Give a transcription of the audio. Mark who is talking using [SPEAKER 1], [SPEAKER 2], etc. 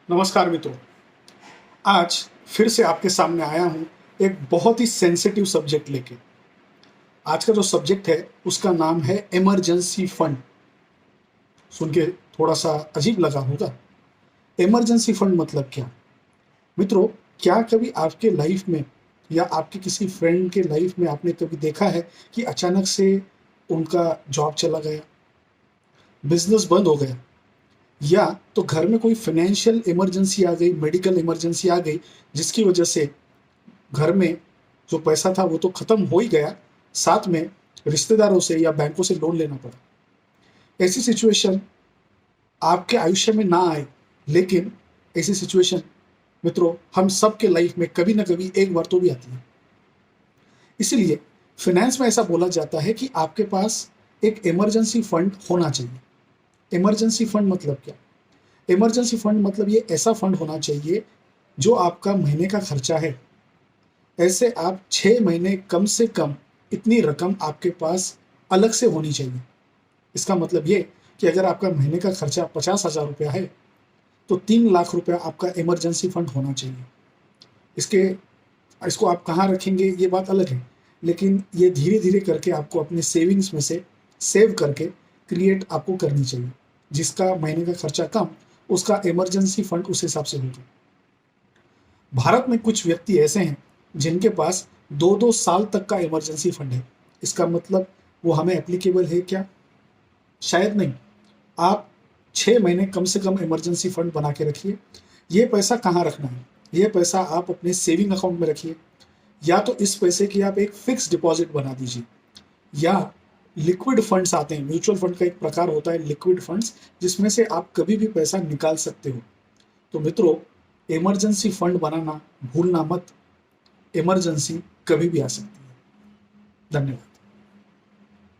[SPEAKER 1] नमस्कार मित्रों। आज फिर से आपके सामने आया हूं एक बहुत ही सेंसिटिव सब्जेक्ट लेके। आज का जो सब्जेक्ट है उसका नाम है इमरजेंसी फंड। सुन के थोड़ा सा अजीब लगा होगा। इमरजेंसी फंड मतलब क्या? मित्रों, क्या कभी आपके लाइफ में या आपके किसी फ्रेंड के लाइफ में आपने कभी देखा है कि अचानक से उनका जॉब चला गया, बिजनेस बंद हो गया, या तो घर में कोई फाइनेंशियल इमरजेंसी आ गई, मेडिकल इमरजेंसी आ गई, जिसकी वजह से घर में जो पैसा था वो तो खत्म हो ही गया, साथ में रिश्तेदारों से या बैंकों से लोन लेना पड़ा। ऐसी सिचुएशन आपके आयुष्य में ना आए, लेकिन ऐसी सिचुएशन मित्रों हम सबके लाइफ में कभी ना कभी एक बार तो भी आती है। इसीलिए फाइनेंस में ऐसा बोला जाता है कि आपके पास एक इमरजेंसी फंड होना चाहिए। इमरजेंसी फंड मतलब क्या? इमरजेंसी फंड मतलब ये ऐसा फंड होना चाहिए जो आपका महीने का खर्चा है, ऐसे आप 6 महीने कम से कम इतनी रकम आपके पास अलग से होनी चाहिए। इसका मतलब ये कि अगर आपका महीने का खर्चा 50,000 रुपया है तो 3 लाख रुपया आपका इमरजेंसी फंड होना चाहिए। इसके इसको आप कहाँ रखेंगे ये बात अलग है, लेकिन ये धीरे धीरे करके आपको अपने सेविंग्स में से सेव करके क्रिएट आपको करनी चाहिए। जिसका महीने का खर्चा कम, उसका इमरजेंसी फंड उस हिसाब से होगा। भारत में कुछ व्यक्ति ऐसे हैं जिनके पास 2-2 साल तक का इमरजेंसी फंड है। इसका मतलब वो हमें एप्लीकेबल है क्या? शायद नहीं। आप 6 महीने कम से कम इमरजेंसी फंड बना के रखिए। ये पैसा कहाँ रखना है? ये पैसा आप अपने सेविंग अकाउंट में रखिए, या तो इस पैसे की आप एक फिक्स डिपॉजिट बना दीजिए, या लिक्विड फंड्स आते हैं। म्यूचुअल फंड का एक प्रकार होता है लिक्विड फंड्स, जिसमें से आप कभी भी पैसा निकाल सकते हो। तो मित्रों, इमरजेंसी फंड बनाना भूलना मत। इमरजेंसी कभी भी आ सकती है। धन्यवाद।